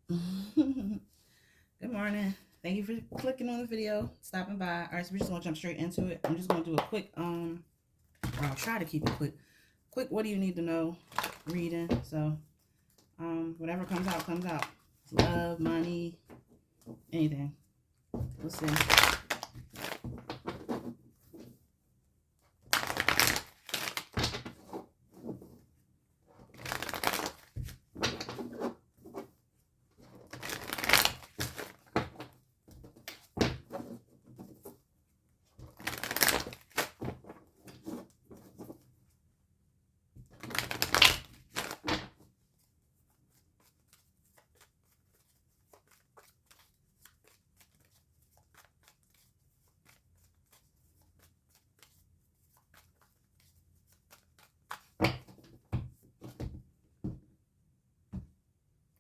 Good morning. Thank you for clicking on the video, stopping by. All right, so we're just gonna jump straight into it. I'm just gonna do a quick, or I'll try to keep it quick. Quick, what do you need to know? Reading. So, whatever comes out, comes out. Love, money, anything. Let's see.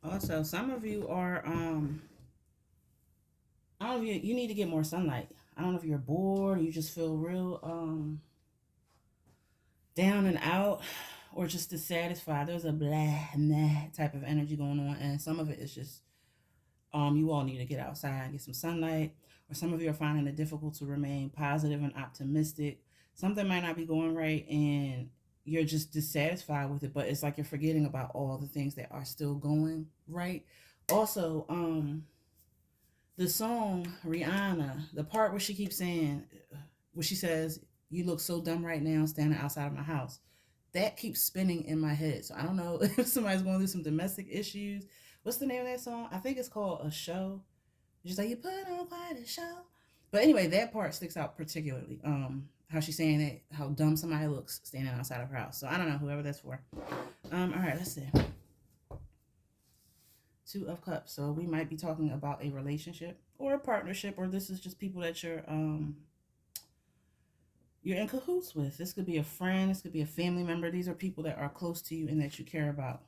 Also, some of you are, I don't know if you need to get more sunlight. I don't know if you're bored, or you just feel real, down and out, or just dissatisfied. There's a blah, nah type of energy going on, and some of it is just you all need to get outside and get some sunlight, or some of you are finding it difficult to remain positive and optimistic. Something might not be going right, and you're just dissatisfied with it, but it's like you're forgetting about all the things that are still going right. Also, the song Rihanna, the part where she keeps saying, where she says, "You look so dumb right now, standing outside of my house." That keeps spinning in my head. So I don't know if somebody's going through some domestic issues. What's the name of that song? I think it's called A Show. Just like you put on quite a show. But anyway, that part sticks out particularly. How she's saying it, how dumb somebody looks standing outside of her house. So I don't know whoever that's for. All right, let's see. Two of Cups. So we might be talking about a relationship or a partnership, or this is just people that you're in cahoots with. This could be a friend, this could be a family member. These are people that are close to you and that you care about.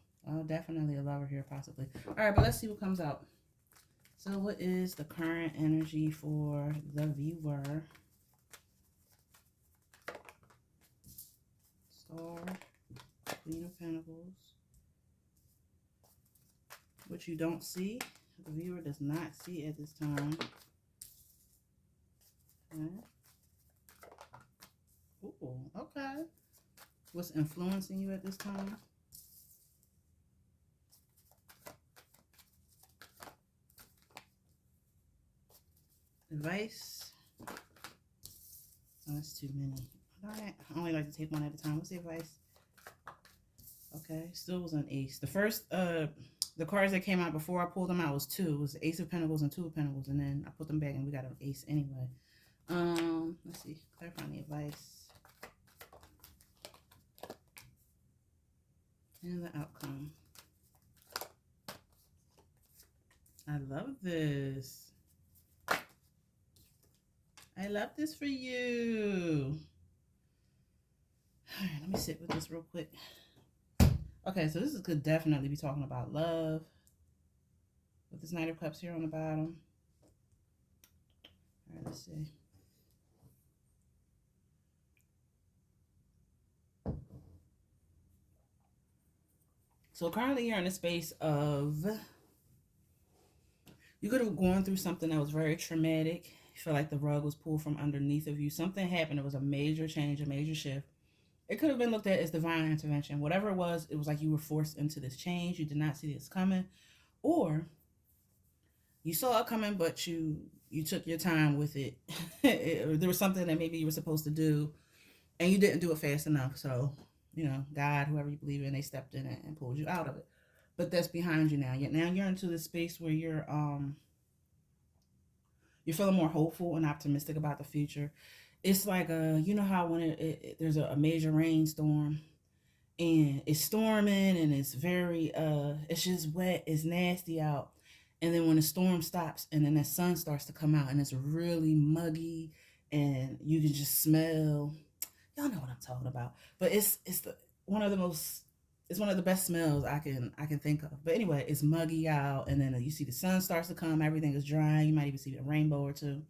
Definitely a lover here, possibly. All right, but let's see what comes out. So, what is the current energy for the viewer? Star, Queen of Pentacles. What you don't see, the viewer does not see at this time. Okay. Ooh, okay. What's influencing you at this time? Advice. Oh, that's too many. I only like to take one at a time. What's the advice? Okay, still was an ace. The first, the cards that came out before I pulled them out was two. It was the Ace of Pentacles and Two of Pentacles, and then I put them back and we got an ace anyway. Let's see. Clarifying the advice and the outcome. I love this. I love this for you. All right, let me sit with this real quick. Okay, so this could definitely be talking about love with this Knight of Cups here on the bottom. All right, let's see. So currently you're in a space of, you could have gone through something that was very traumatic. You feel like the rug was pulled from underneath of you. Something happened. It was a major change, a major shift. It could have been looked at as divine intervention. Whatever it was like you were forced into this change. You did not see this coming. Or you saw it coming, but you took your time with it. There was something that maybe you were supposed to do, and you didn't do it fast enough. So, God, whoever you believe in, they stepped in and pulled you out of it. But that's behind you now. Now you're into this space where you're feeling more hopeful and optimistic about the future. It's like you know how when there's a major rainstorm and it's storming and it's very it's just wet, it's nasty out, and then when the storm stops and then the sun starts to come out and it's really muggy and you can just smell, y'all know what I'm talking about. But it's the one of the most it's one of the best smells I can think of. But anyway, it's muggy out, and then you see the sun starts to come, everything is drying. You might even see a rainbow or two.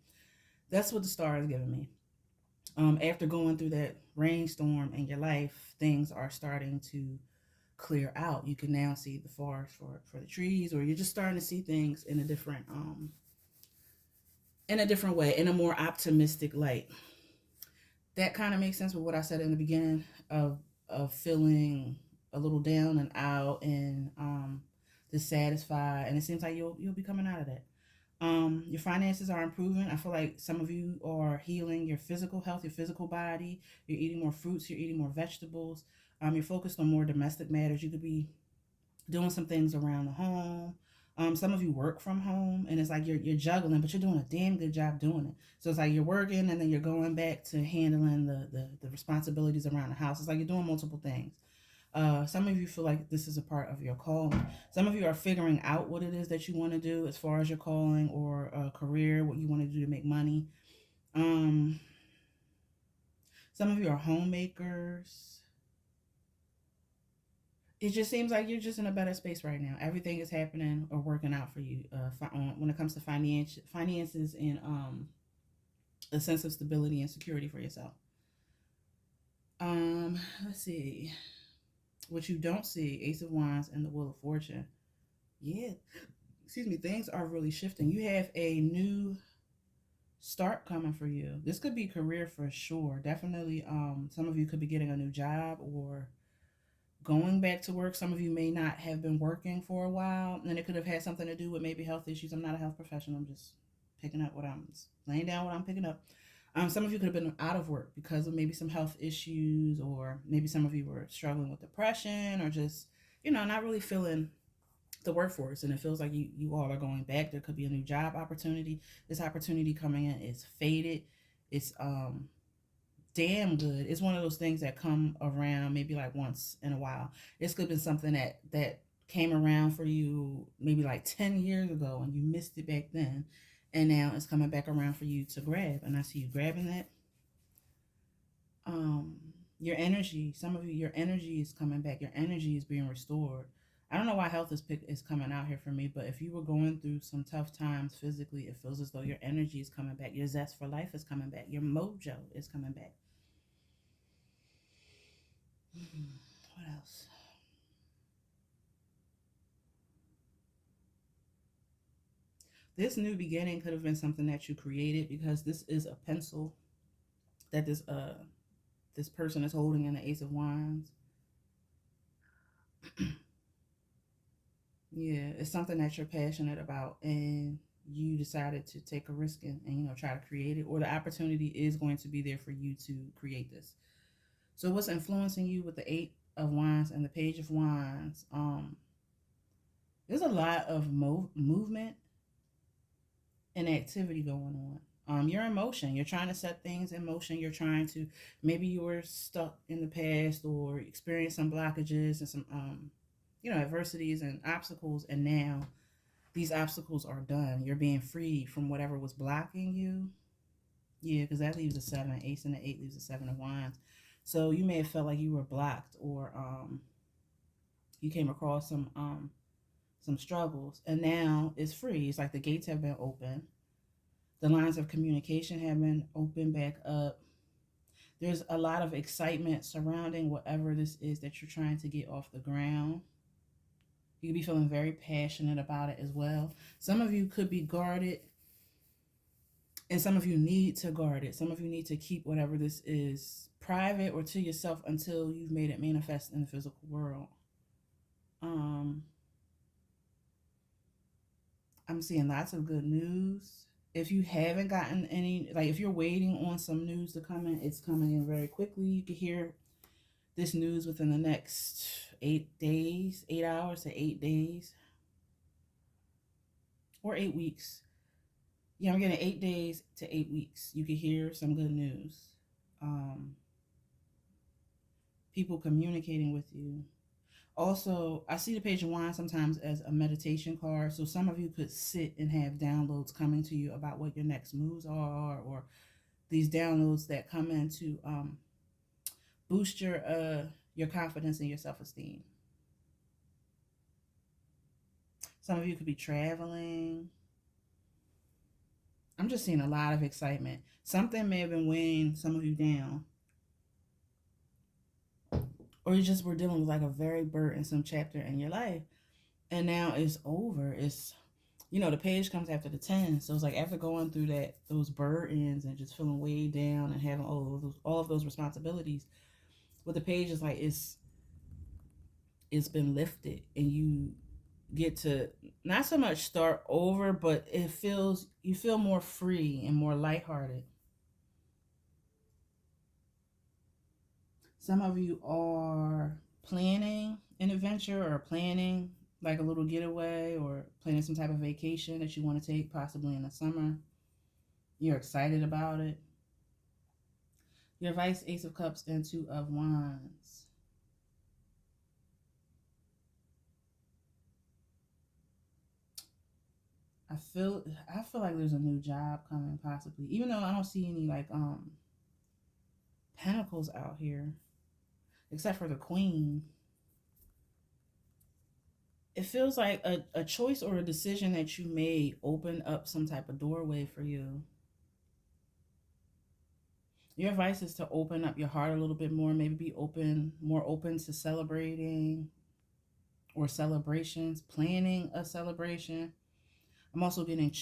That's what the star is giving me. After going through that rainstorm in your life, things are starting to clear out. You can now see the forest for the trees, or you're just starting to see things in a different way, in a more optimistic light. That kind of makes sense with what I said in the beginning of feeling a little down and out and dissatisfied, and it seems like you'll be coming out of that. Your finances are improving. I feel like some of you are healing your physical health, your physical body. You're eating more fruits. You're eating more vegetables. You're focused on more domestic matters. You could be doing some things around the home. Some of you work from home, and it's like you're juggling, but you're doing a damn good job doing it. So it's like you're working, and then you're going back to handling the responsibilities around the house. It's like you're doing multiple things. Some of you feel like this is a part of your calling. Some of you are figuring out what it is that you want to do as far as your calling or a career, what you want to do to make money. Um, some of you are homemakers. It just seems like you're just in a better space right now. Everything is happening or working out for you. When it comes to finances and a sense of stability and security for yourself. Let's see. What you don't see, Ace of Wands and the Wheel of Fortune. Yeah, excuse me, things are really shifting. You have a new start coming for you. This could be career for sure. Definitely, some of you could be getting a new job or going back to work. Some of you may not have been working for a while, and it could have had something to do with maybe health issues. I'm not a health professional. I'm just picking up what I'm laying down what I'm picking up. Some of you could have been out of work because of maybe some health issues, or maybe some of you were struggling with depression, or just not really feeling the workforce, and it feels like you all are going back. There could be a new job opportunity. This opportunity coming in is faded. It's damn good. It's one of those things that come around maybe like once in a while. This could have been something that came around for you maybe like 10 years ago and you missed it back then, and now it's coming back around for you to grab, and I see you grabbing that. um your energy, some of you, your energy is coming back, your energy is being restored. I don't know why health is coming out here for me, but if you were going through some tough times physically, it feels as though your energy is coming back, your zest for life is coming back, your mojo is coming back. What else? This new beginning could have been something that you created, because this is a pencil that this person is holding in the Ace of Wands. Yeah, it's something that you're passionate about, and you decided to take a risk and try to create it, or the opportunity is going to be there for you to create this. So what's influencing you with the Eight of Wands and the Page of Wands? There's a lot of movement and activity going on. You're in motion. You're trying to set things in motion. You're trying to, maybe you were stuck in the past or experienced some blockages and some adversities and obstacles, and now these obstacles are done. You're being freed from whatever was blocking you. Yeah, because that leaves a seven. Ace and the eight leaves a seven of wands. So you may have felt like you were blocked, or you came across some struggles, and now it's free. It's like the gates have been open. The lines of communication have been opened back up. There's a lot of excitement surrounding whatever this is that you're trying to get off the ground. You could be feeling very passionate about it as well. Some of you could be guarded, and some of you need to guard it. Some of you need to keep whatever this is private or to yourself until you've made it manifest in the physical world. Um, I'm seeing lots of good news. If you haven't gotten any, like if you're waiting on some news to come in, it's coming in very quickly. You can hear this news within the next 8 days, 8 hours to 8 days, or 8 weeks. Yeah, I'm getting 8 days to 8 weeks. You can hear some good news. Um, People communicating with you. Also, I see the Page of Wands sometimes as a meditation card. So some of you could sit and have downloads coming to you about what your next moves are, or these downloads that come in to boost your confidence and your self-esteem. Some of you could be traveling. I'm just seeing a lot of excitement. Something may have been weighing some of you down, or you just were dealing with like a very burdensome chapter in your life, and now it's over. It's, the page comes after the 10, so it's like after going through those burdens and just feeling weighed down and having all of those responsibilities, what the page is like, it's been lifted, and you get to not so much start over, but you feel more free and more lighthearted. Some of you are planning an adventure, or planning like a little getaway, or planning some type of vacation that you want to take, possibly in the summer. You're excited about it. Your Vice, Ace of Cups, and Two of Wands. I feel like there's a new job coming, possibly. Even though I don't see any like pentacles out here, except for the Queen. It feels like a choice or a decision that you made opened up some type of doorway for you. Your advice is to open up your heart a little bit more, maybe be more open to celebrating or celebrations, planning a celebration. I'm also getting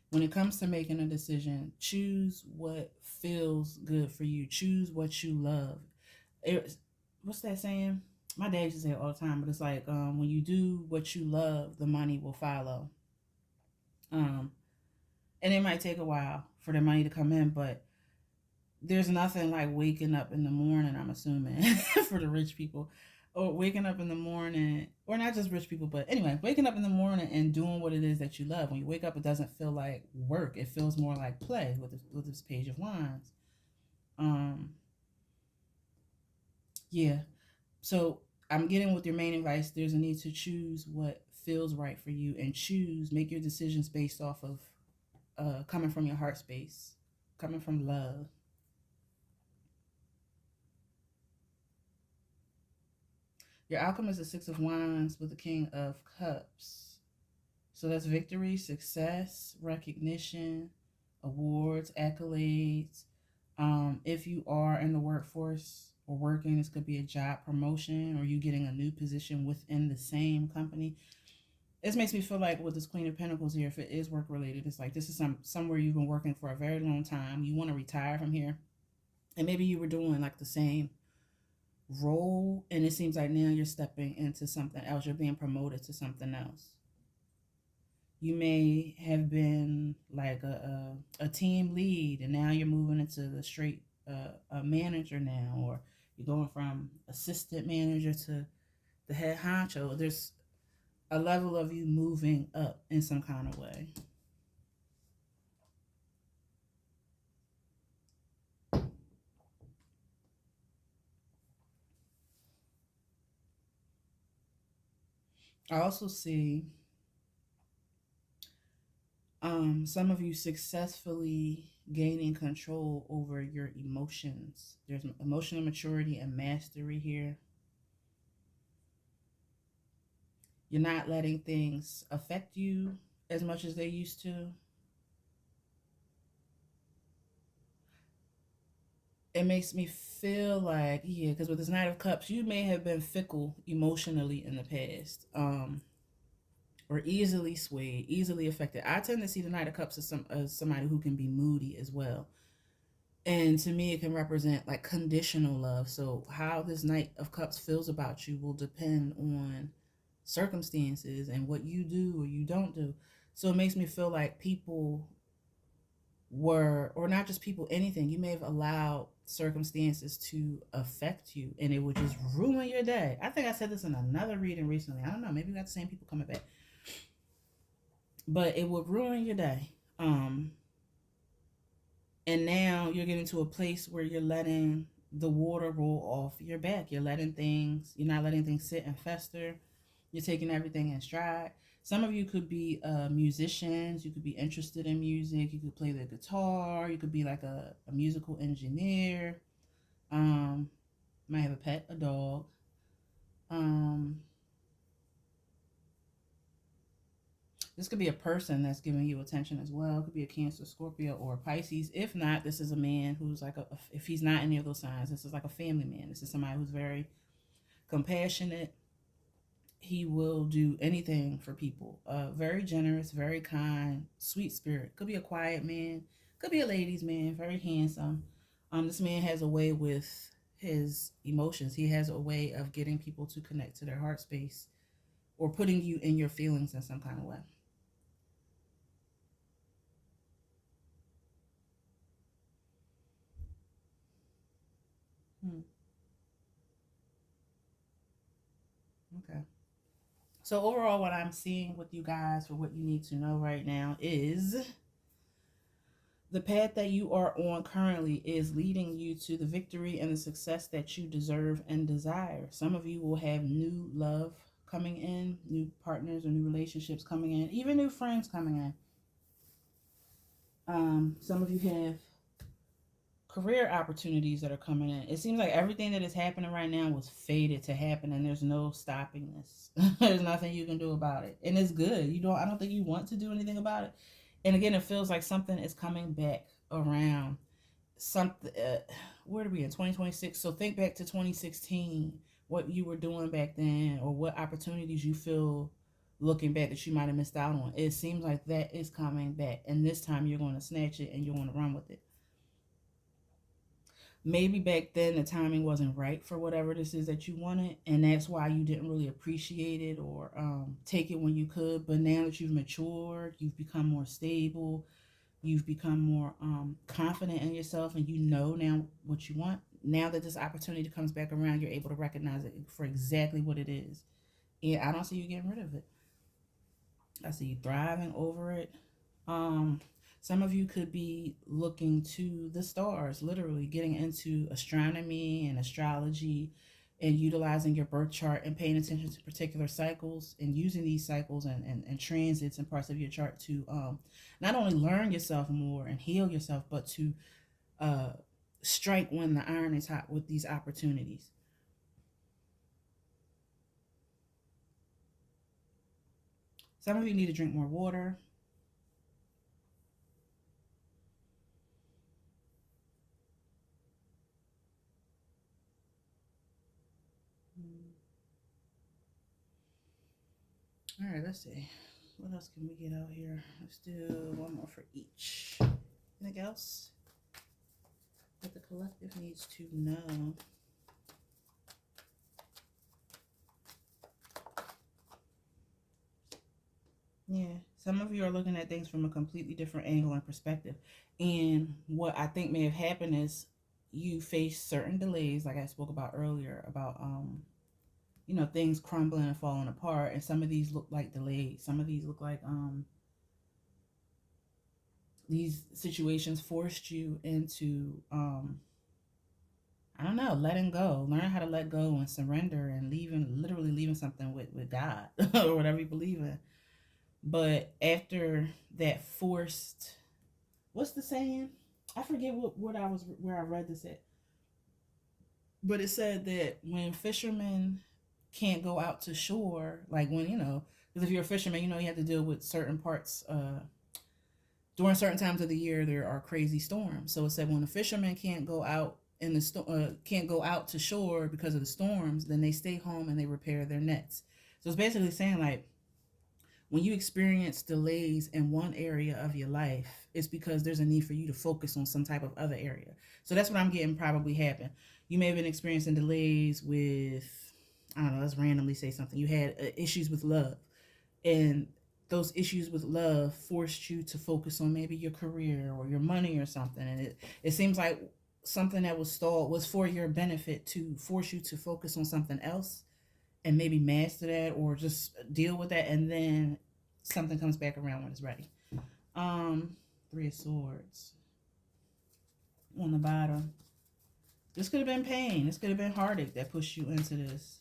when it comes to making a decision, choose what feels good for you. Choose what you love. What's that saying? My dad used to say it all the time, but it's like, when you do what you love, the money will follow. Um, and it might take a while for the money to come in, but there's nothing like waking up in the morning, I'm assuming, for the rich people, or waking up in the morning, or not just rich people, but anyway, waking up in the morning and doing what it is that you love. When you wake up, it doesn't feel like work. It feels more like play with this Page of Wands. Um, yeah. So I'm getting with your main advice. There's a need to choose what feels right for you, and make your decisions based off of coming from your heart space, coming from love. Your outcome is the Six of Wands with the King of Cups. So that's victory, success, recognition, awards, accolades. If you are in the workforce or working, this could be a job promotion, or you getting a new position within the same company. This makes me feel like with this Queen of Pentacles here, if it is work related, it's like this is somewhere you've been working for a very long time. You want to retire from here, and maybe you were doing like the same role, and it seems like now you're stepping into something else. You're being promoted to something else. You may have been like a team lead, and now you're moving into the straight a manager now, or you're going from assistant manager to the head honcho. There's a level of you moving up in some kind of way. I also see some of you successfully gaining control over your emotions. There's emotional maturity and mastery here. You're not letting things affect you as much as they used to. It makes me feel like, yeah, because with this Knight of Cups, you may have been fickle emotionally in the past, or easily swayed, easily affected. I tend to see the Knight of Cups as somebody who can be moody as well. And to me, it can represent like conditional love. So, how this Knight of Cups feels about you will depend on circumstances and what you do or you don't do. So, it makes me feel like people were, or not just people, anything, you may have allowed circumstances to affect you, and it would just ruin your day. I think I said this in another reading recently. I don't know, maybe we got the same people coming back. But it would ruin your day. And now you're getting to a place where you're letting the water roll off your back. You're not letting things sit and fester. You're taking everything in stride. Some of you could be musicians. You could be interested in music. You could play the guitar. You could be like a musical engineer. Um, might have a pet, a dog. Um, This could be a person that's giving you attention as well. It could be a Cancer, Scorpio, or a Pisces. If not, this is a man who's like if he's not any of those signs, this is like a family man. This is somebody who's very compassionate. He will do anything for people. Very generous, very kind, sweet spirit. Could be a quiet man. Could be a ladies' man. Very handsome. This man has a way with his emotions. He has a way of getting people to connect to their heart space or putting you in your feelings in some kind of way. Hmm. Okay. So overall, what I'm seeing with you guys for what you need to know right now is the path that you are on currently is leading you to the victory and the success that you deserve and desire. Some of you will have new love coming in, new partners or new relationships coming in, even new friends coming in. Some of you have career opportunities that are coming in. It seems like everything that is happening right now was fated to happen, and there's no stopping this. There's nothing you can do about it, and it's good. I don't think you want to do anything about it. And again, it feels like something is coming back around. Something. Where are we in 2026? So think back to 2016. What you were doing back then, or what opportunities you feel looking back that you might have missed out on. It seems like that is coming back, and this time you're going to snatch it and you're going to run with it. Maybe back then the timing wasn't right for whatever this is that you wanted, and that's why you didn't really appreciate it or take it when you could. But now that you've matured, you've become more stable, you've become more confident in yourself, and you know now what you want. Now that this opportunity comes back around, you're able to recognize it for exactly what it is, and I don't see you getting rid of it. I see you thriving over it. um some of you could be looking to the stars, literally getting into astronomy and astrology and utilizing your birth chart and paying attention to particular cycles and using these cycles and transits and parts of your chart to not only learn yourself more and heal yourself, but to uh, strike when the iron is hot with these opportunities. Some of you need to drink more water. All right, let's see. What else can we get out here? Let's do one more for each. Anything else that the collective needs to know? Yeah, some of you are looking at things from a completely different angle and perspective. And what I think may have happened is you face certain delays, like I spoke about earlier, about things crumbling and falling apart. And some of these look like delays. Some of these look like these situations forced you into I don't know, letting go. Learn how to let go and surrender and literally leaving something with God or whatever you believe in. But after that forced, what's the saying? I forget what I was where I read this at. But it said that when fishermen can't go out to shore, like when, because if you're a fisherman, you have to deal with certain parts, during certain times of the year, there are crazy storms. So it said when a fisherman can't go out can't go out to shore because of the storms, then they stay home and they repair their nets. So it's basically saying like when you experience delays in one area of your life, it's because there's a need for you to focus on some type of other area. So that's what I'm getting probably happened. You may have been experiencing delays with, I don't know, let's randomly say something. You had issues with love, and those issues with love forced you to focus on maybe your career or your money or something. And it seems like something that was stalled was for your benefit to force you to focus on something else and maybe master that or just deal with that, and then something comes back around when it's ready. Three of Swords on the bottom. This could have been pain. This could have been heartache that pushed you into this.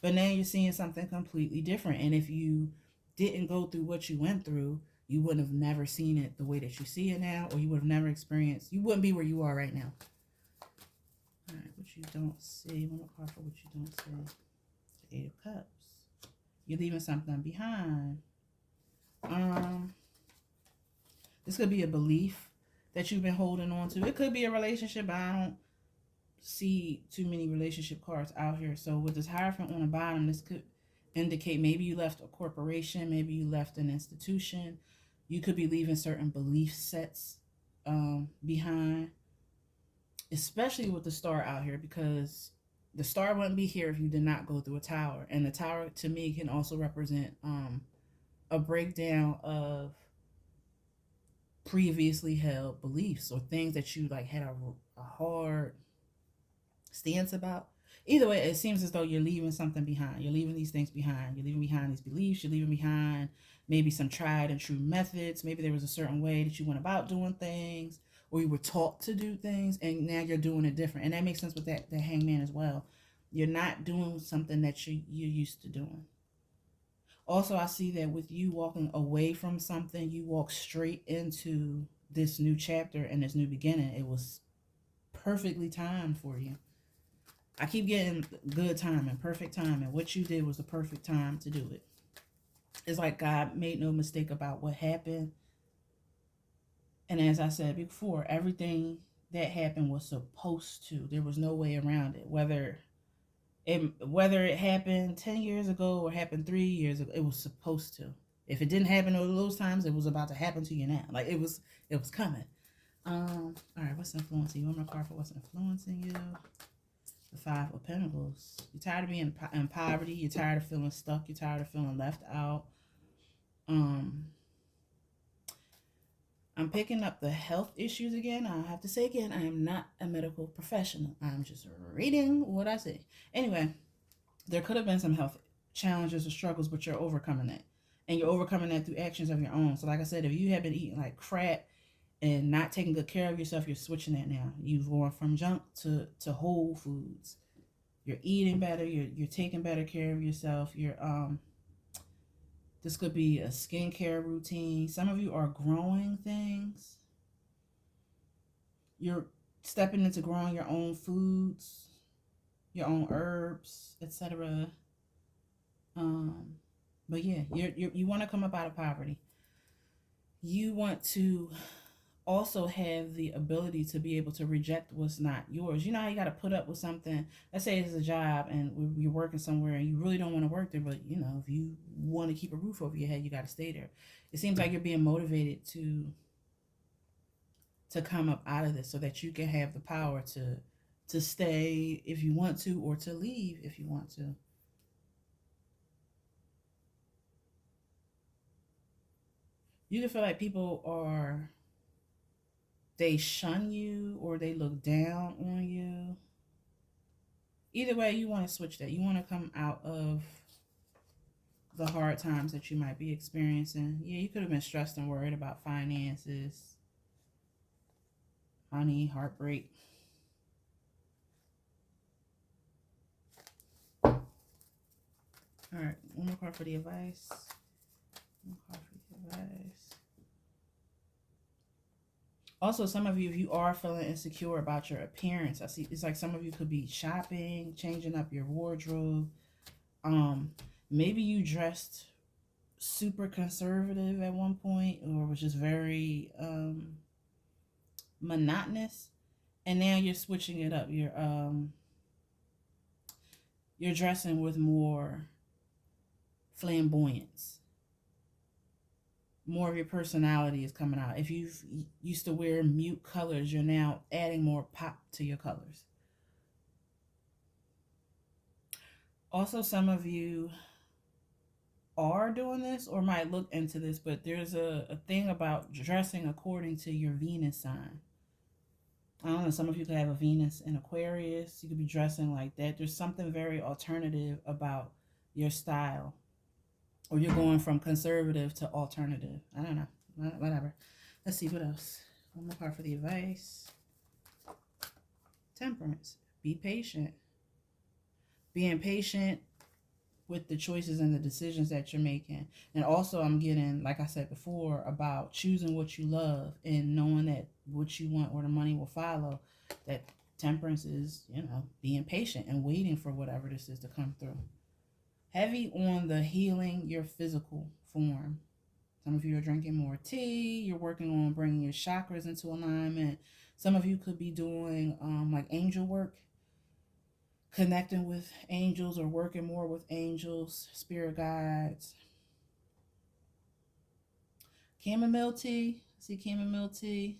But now you're seeing something completely different. And if you didn't go through what you went through, you wouldn't have never seen it the way that you see it now, or you would have never experienced, you wouldn't be where you are right now. All right, what you don't see. One more card for what you don't see. The Eight of Cups. You're leaving something behind. Um, this could be a belief that you've been holding on to. It could be a relationship, but I don't see too many relationship cards out here. So with this Hierophant on the bottom, this could indicate maybe you left a corporation, maybe you left an institution. You could be leaving certain belief sets behind, especially with the star out here, because the star wouldn't be here if you did not go through a tower. And the tower to me can also represent a breakdown of previously held beliefs or things that you like had a hard stance about. Either way, it seems as though you're leaving something behind. You're leaving these things behind. You're leaving behind these beliefs. You're leaving behind maybe some tried and true methods. Maybe there was a certain way that you went about doing things, or you were taught to do things, and now you're doing it different. And that makes sense with that hangman as well. You're not doing something that you're used to doing. Also, I see that with you walking away from something, you walk straight into this new chapter and this new beginning. It was perfectly timed for you. I keep getting good timing, perfect timing. What you did was the perfect time to do it. It's like God made no mistake about what happened. And as I said before, everything that happened was supposed to. There was no way around it. Whether it happened 10 years ago or happened 3 years ago, it was supposed to. If it didn't happen over those times, it was about to happen to you now. Like it was coming. All right, what's influencing you? One more card for what's influencing you. The Five of Pentacles. You're tired of being in poverty. You're tired of feeling stuck. You're tired of feeling left out. I'm picking up the health issues again. I have to say again, I am not a medical professional. I'm just reading what I say. Anyway, there could have been some health challenges or struggles, but you're overcoming that. And you're overcoming that through actions of your own. So like I said, if you have been eating like crap and not taking good care of yourself, you're switching that now. You've gone from junk to whole foods. You're eating better. You're taking better care of yourself. This could be a skincare routine. Some of you are growing things. You're stepping into growing your own foods, your own herbs, etc. But yeah, you want to come up out of poverty. You want to also have the ability to be able to reject what's not yours. You know how you got to put up with something. Let's say it's a job and you're working somewhere and you really don't want to work there, but you know, if you want to keep a roof over your head, you got to stay there. It seems like you're being motivated to come up out of this so that you can have the power to stay if you want to, or to leave if you want to. You can feel like people they shun you or they look down on you. Either way, you want to switch that. You want to come out of the hard times that you might be experiencing. Yeah, you could have been stressed and worried about finances, money, heartbreak. All right, one more card for the advice. One card for the advice. Also, some of you, if you are feeling insecure about your appearance, I see it's like some of you could be shopping, changing up your wardrobe. Maybe you dressed super conservative at one point, or was just very monotonous, and now you're switching it up. You're dressing with more flamboyance. More of your personality is coming out. If you used to wear mute colors, you're now adding more pop to your colors. Also, some of you are doing this or might look into this, but there's a thing about dressing according to your Venus sign. I don't know, some of you could have a Venus in Aquarius. You could be dressing like that. There's something very alternative about your style. Or you're going from conservative to alternative. I don't know. Whatever. Let's see what else. One more card for the advice. Temperance. Be patient. Being patient with the choices and the decisions that you're making. And also I'm getting, like I said before, about choosing what you love and knowing that what you want or the money will follow. That temperance is, being patient and waiting for whatever this is to come through. Heavy on the healing your physical form. Some of you are drinking more tea. You're working on bringing your chakras into alignment. Some of you could be doing like angel work, connecting with angels or working more with angels, spirit guides. Chamomile tea. See chamomile tea.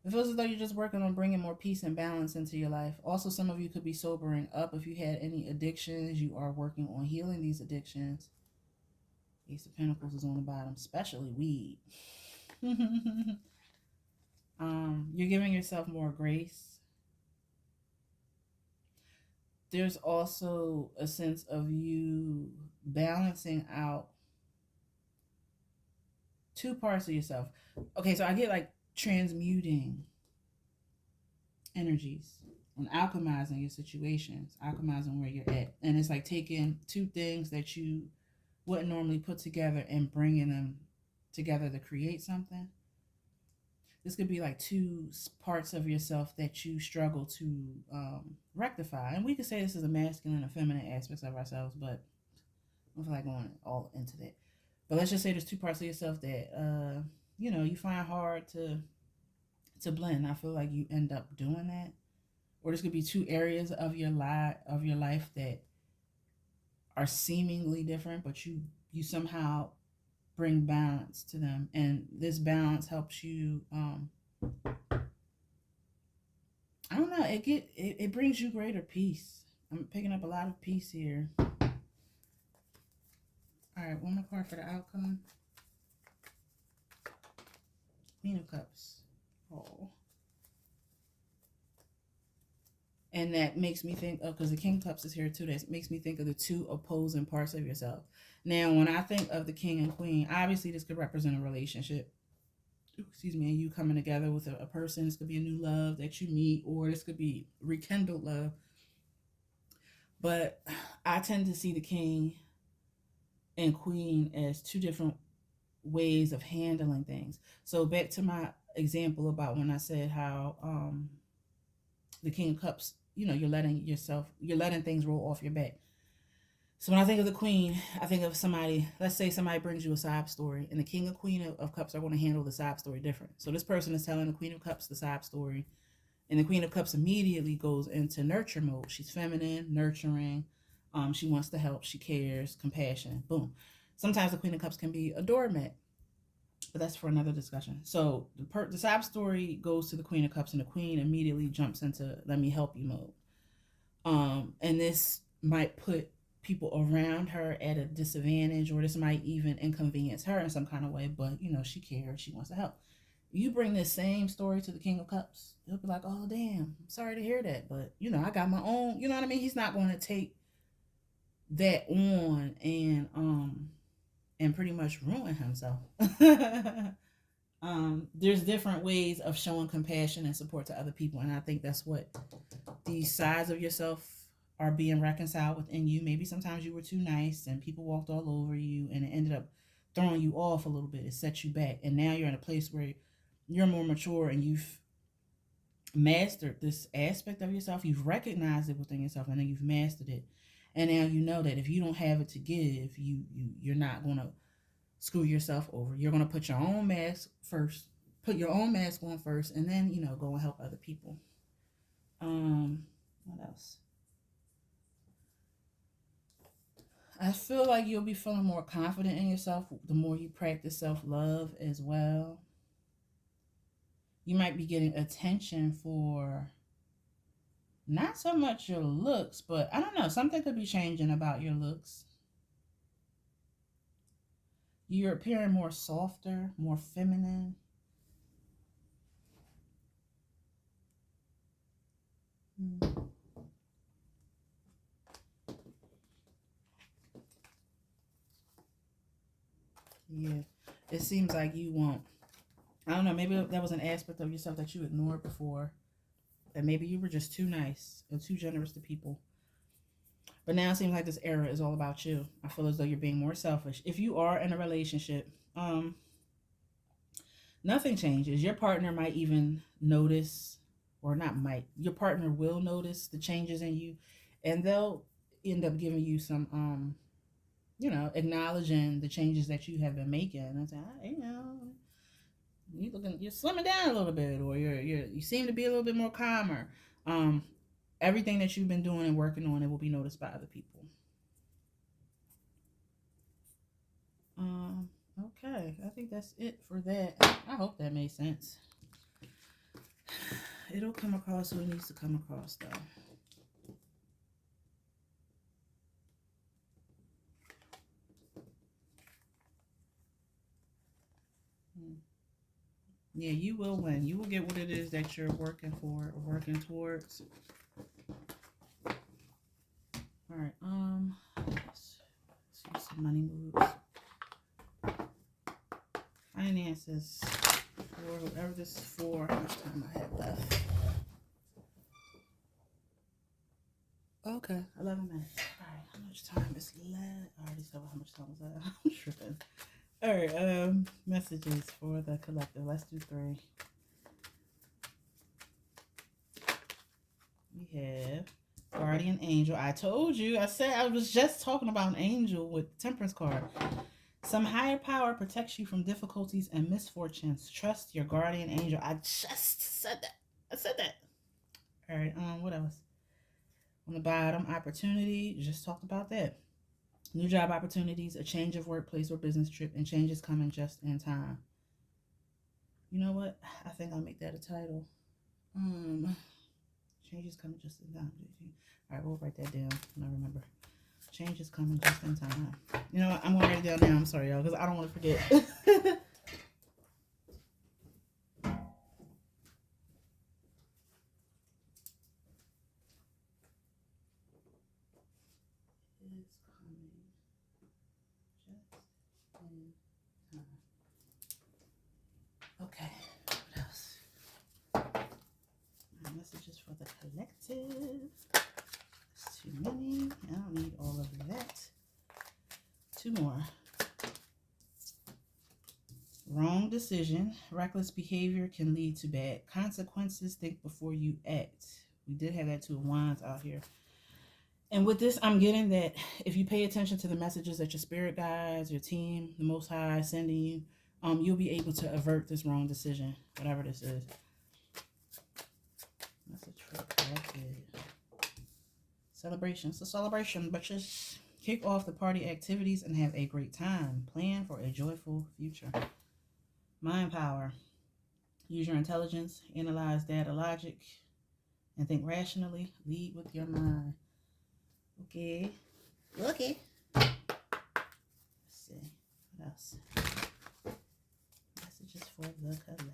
It feels as though you're just working on bringing more peace and balance into your life. Also, some of you could be sobering up. If you had any addictions, you are working on healing these addictions. Ace of Pentacles is on the bottom, especially weed. You're giving yourself more grace. There's also a sense of you balancing out two parts of yourself. Okay, so I get like transmuting energies and alchemizing your situations, alchemizing where you're at. And it's like taking two things that you wouldn't normally put together and bringing them together to create something. This could be like two parts of yourself that you struggle to rectify. And we could say this is a masculine and feminine aspects of ourselves, but I don't feel like going all into that. But let's just say there's two parts of yourself that you find hard to blend. I feel like you end up doing that. Or this could be two areas of your life that are seemingly different, but you somehow bring balance to them, and this balance helps you I don't know, it brings you greater peace. I'm picking up a lot of peace here. All right, one more card for the outcome. Queen of Cups. Oh. And that makes me think of, because the King of Cups is here too, that makes me think of the two opposing parts of yourself. Now, when I think of the King and Queen, obviously this could represent a relationship. Excuse me, and you coming together with a person. This could be a new love that you meet, or this could be rekindled love. But I tend to see the King and Queen as two different ways of handling things. So back to my example about when I said how the King of Cups, you're letting things roll off your back. So when I think of the Queen, I think of somebody, let's say somebody brings you a sob story, and the King and Queen of Cups are going to handle the sob story different. So this person is telling the Queen of Cups the sob story, and the Queen of Cups immediately goes into nurture mode. She's feminine, nurturing. She wants to help. She cares, compassion. Boom. Sometimes the Queen of Cups can be a doormat, but that's for another discussion. So the sob story goes to the Queen of Cups, and the Queen immediately jumps into let me help you mode. And this might put people around her at a disadvantage, or this might even inconvenience her in some kind of way, but she cares, she wants to help. You bring this same story to the King of Cups, he'll be like, oh damn, I'm sorry to hear that, but I got my own, you know what I mean? He's not going to take that on and pretty much ruin himself. There's different ways of showing compassion and support to other people, and I think that's what these sides of yourself are being reconciled within you. Maybe sometimes you were too nice and people walked all over you, and it ended up throwing you off a little bit. It set you back, and now you're in a place where you're more mature and you've mastered this aspect of yourself. You've recognized it within yourself, and then you've mastered it, and now you know that if you don't have it to give, you're not going to screw yourself over. You're going to put your own mask first, put your own mask on first, and then go and help other people. What else? I feel like you'll be feeling more confident in yourself the more you practice self-love as well. You might be getting attention for not so much your looks, but I don't know, something could be changing about your looks. You're appearing more softer, more feminine. Yeah, it seems like you want, I don't know, maybe that was an aspect of yourself that you ignored before, and maybe you were just too nice or too generous to people. But now it seems like this era is all about you. I feel as though you're being more selfish. If you are in a relationship, nothing changes. Your partner might even notice, or not might, your partner will notice the changes in you, and they'll end up giving you some acknowledging the changes that you have been making and saying, you're slimming down a little bit, or you seem to be a little bit more calmer. Everything that you've been doing and working on, it will be noticed by other people. Okay, I think that's it for that. I hope that made sense. It'll come across who it needs to come across, though. Yeah, you will win. You will get what it is that you're working for or working towards. All right. Let's see some money moves. Finances for whoever this is for. How much time I have left? Okay, 11 minutes. All right, how much time is left? I already said how much time was that. I'm tripping. All right, messages for the collective. Let's do 3. We have Guardian Angel. I told you. I said I was just talking about an angel with Temperance card. Some higher power protects you from difficulties and misfortunes. Trust your guardian angel. I just said that. I said that. All right. What else? On the bottom, opportunity. Just talked about that. New job opportunities, a change of workplace or business trip, and changes coming just in time. You know what? I think I'll make that a title. Changes coming just in time. All right, we'll write that down when I remember. Changes coming just in time. You know what? I'm gonna write it down now. I'm sorry, y'all, because I don't want to forget. Okay, what else? My messages for the collective. It's too many. I don't need all of that. 2 more. Wrong decision. Reckless behavior can lead to bad consequences. Think before you act. We did have that 2 of Wands out here. And with this, I'm getting that if you pay attention to the messages that your spirit guides, your team, the Most High is sending you, you'll be able to avert this wrong decision, whatever this is. Message for the collective. Celebration. It's a celebration, but just kick off the party activities and have a great time. Plan for a joyful future. Mind power. Use your intelligence, analyze data logic, and think rationally. Lead with your mind. Okay. Let's see. What else? Messages for the collective.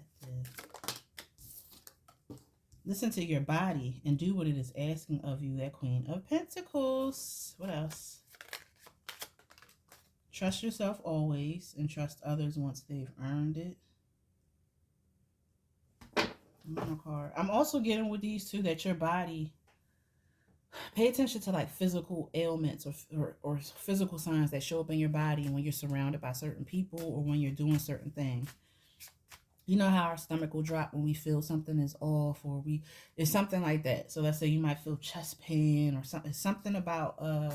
Listen to your body and do what it is asking of you. That Queen of Pentacles. What else? Trust yourself always and trust others once they've earned it. Card. I'm also getting with these 2 that your body, pay attention to like physical ailments or physical signs that show up in your body when you're surrounded by certain people or when you're doing certain things. You know how our stomach will drop when we feel something is off, or it's something like that. So let's say you might feel chest pain or something about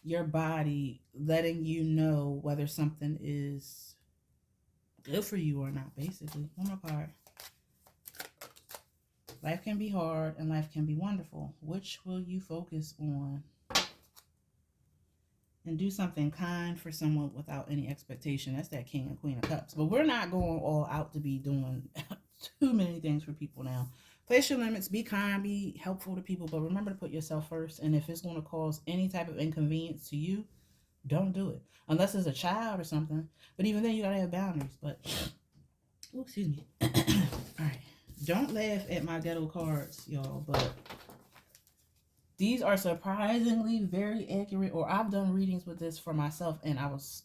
your body letting you know whether something is good for you or not, basically. One more card. Life can be hard and life can be wonderful. Which will you focus on? And do something kind for someone without any expectation. That's that King and Queen of Cups. But we're not going all out to be doing too many things for people now. Place your limits. Be kind. Be helpful to people. But remember to put yourself first. And if it's going to cause any type of inconvenience to you, don't do it. Unless it's a child or something. But even then, you got to have boundaries. But, oh, excuse me. All right. Don't laugh at my ghetto cards, y'all, but these are surprisingly very accurate, or I've done readings with this for myself, and I was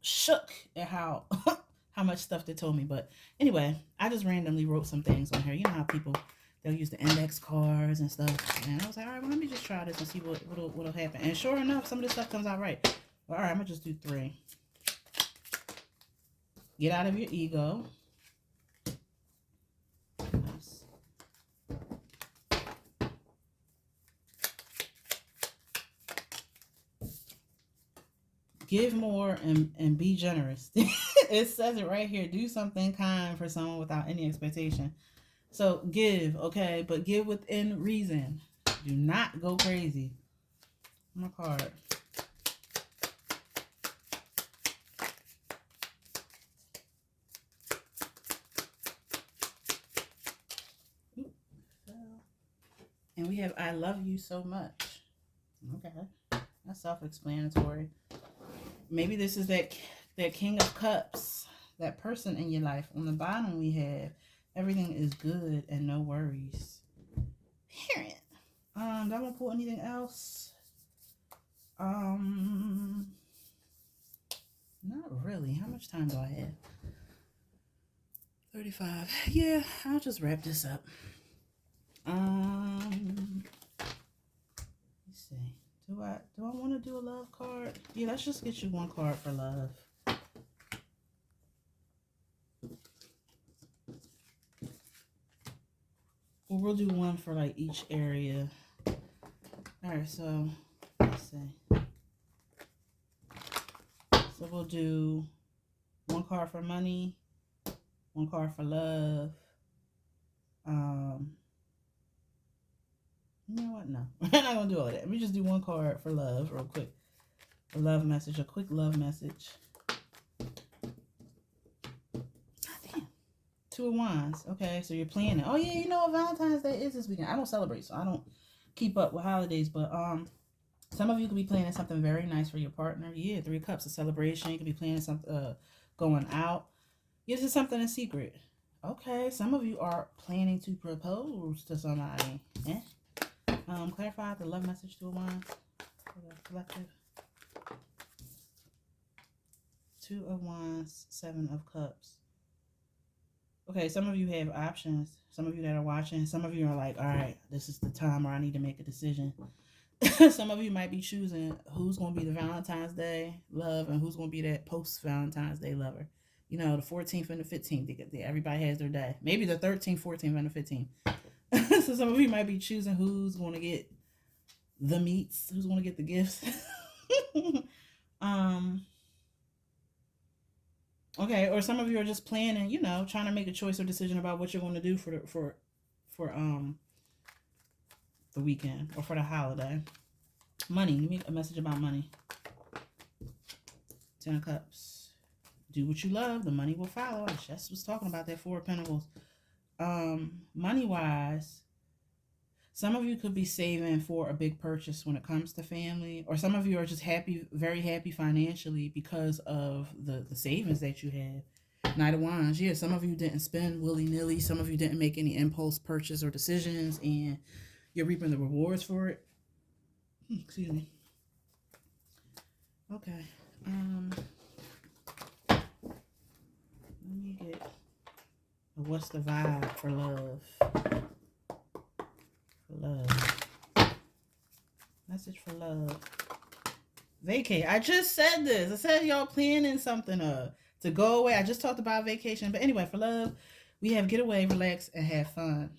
shook at how much stuff they told me. But anyway, I just randomly wrote some things on here. You know how people, they'll use the index cards and stuff, and I was like, all right, well, let me just try this and see what'll happen. And sure enough, some of this stuff comes out right. But all right, I'm going to just do 3. Get out of your ego. Give more and be generous. It says it right here. Do something kind for someone without any expectation. So give, okay, but give within reason. Do not go crazy. My card. And we have I love you so much. Okay. That's self-explanatory. Maybe this is that King of Cups, that person in your life. On the bottom we have everything is good and no worries. Period. Do I want to pull anything else? Not really. How much time do I have? 35. Yeah, I'll just wrap this up. Let's see. Do I want to do a love card? Yeah, let's just get you one card for love. Or we'll do one for like each area. Alright, so let's see. So we'll do one card for money, one card for love. You know what? No. We're not gonna do all that. Let me just do one card for love real quick. A love message, a quick love message. Damn. Two of Wands. Okay, so you're planning. Oh yeah, you know what Valentine's Day is this weekend. I don't celebrate, so I don't keep up with holidays, but some of you could be planning something very nice for your partner. Yeah, 3 of Cups, a celebration. You could be planning something going out. This is something in secret. Okay, some of you are planning to propose to somebody. Eh? Clarify the love message to a Wands for the collective. 2 of Wands, 7 of Cups. Okay, some of you have options. Some of you that are watching, some of you are like, all right, this is the time where I need to make a decision. Some of you might be choosing who's going to be the Valentine's Day love and who's going to be that post-Valentine's Day lover. You know, the 14th and the 15th, everybody has their day. Maybe the 13th, 14th, and the 15th. So some of you might be choosing who's going to get the meats, who's going to get the gifts. Okay, or some of you are just planning, you know, trying to make a choice or decision about what you're going to do for the weekend or for the holiday. Money. Give me a message about money. 10 of Cups. Do what you love. The money will follow. I just was talking about that 4 of Pentacles. Money-wise, some of you could be saving for a big purchase when it comes to family. Or some of you are just happy, very happy financially because of the savings that you have. Knight of Wands. Yeah, some of you didn't spend willy-nilly. Some of you didn't make any impulse purchase or decisions. And you're reaping the rewards for it. Excuse me. Okay. Let me get what's the vibe for love? For love. Message for love. Vacate. I just said this. I said y'all planning something to go away. I just talked about vacation. But anyway, for love, we have get away, relax, and have fun.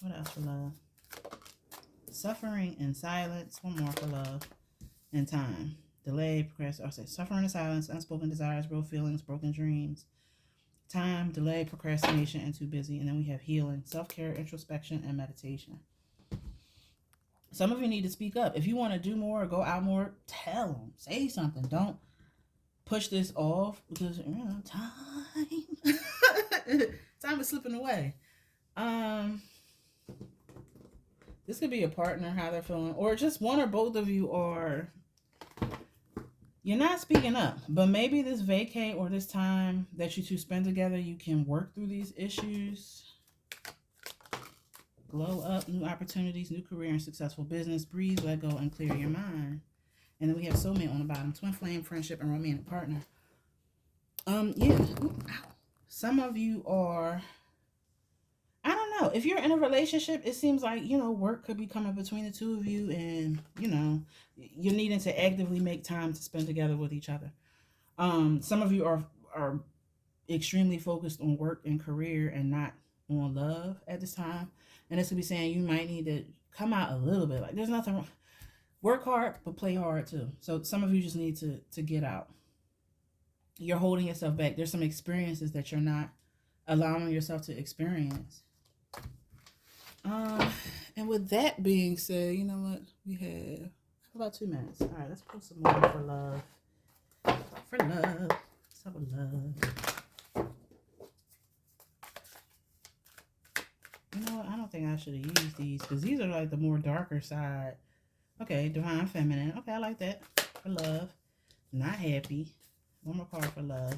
What else for love? Suffering and silence. One more for love. And time. Delay, procrastination. Suffering and silence, unspoken desires, real feelings, broken dreams. Time, delay, procrastination, and too busy. And then we have healing, self-care, introspection, and meditation. Some of you need to speak up. If you want to do more or go out more, tell them. Say something. Don't push this off because, you know, time. Time is slipping away. This could be a partner, how they're feeling, or just one or both of you are, you're not speaking up, but maybe this vacate or this time that you two spend together, you can work through these issues. Glow up, new opportunities, new career, and successful business. Breathe, let go, and clear your mind. And then we have soulmate on the bottom. Twin flame, friendship, and romantic partner. Yeah. Some of you are, I don't know. If you're in a relationship, it seems like, you know, work could be coming between the two of you and, you know, you're needing to actively make time to spend together with each other. Some of you are extremely focused on work and career and not on love at this time. And this could be saying you might need to come out a little bit. Like, there's nothing wrong. Work hard, but play hard too. So some of you just need to get out. You're holding yourself back. There's some experiences that you're not allowing yourself to experience. Um, and with that being said, you know what? We have about 2 minutes. All right, let's pull some more for love. For love. Let's have a love. You know what? I don't think I should have used these because these are like the more darker side. Okay, divine feminine. Okay, I like that. For love. Not happy. One more card for love.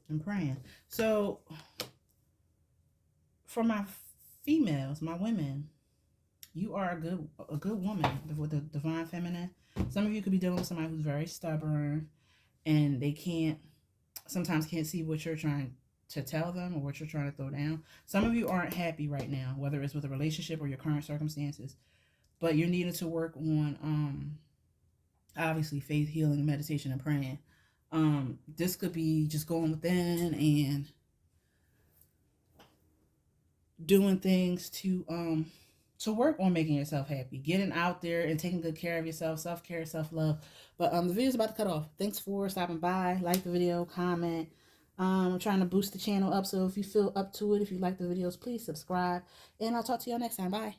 I'm praying. So, for my females, my women, you are a good woman with the divine feminine. Some of you could be dealing with somebody who's very stubborn and they sometimes can't see what you're trying to tell them or what you're trying to throw down. Some of you aren't happy right now, whether it's with a relationship or your current circumstances, but you're needing to work on obviously faith, healing, meditation, and praying. This could be just going within and doing things to work on making yourself happy, getting out there and taking good care of yourself, self-care, self-love. But the video's about to cut off. Thanks for stopping by. Like the video, comment. I'm trying to boost the channel up, so if you feel up to it, if you like the videos, please subscribe, and I'll talk to y'all next time. Bye.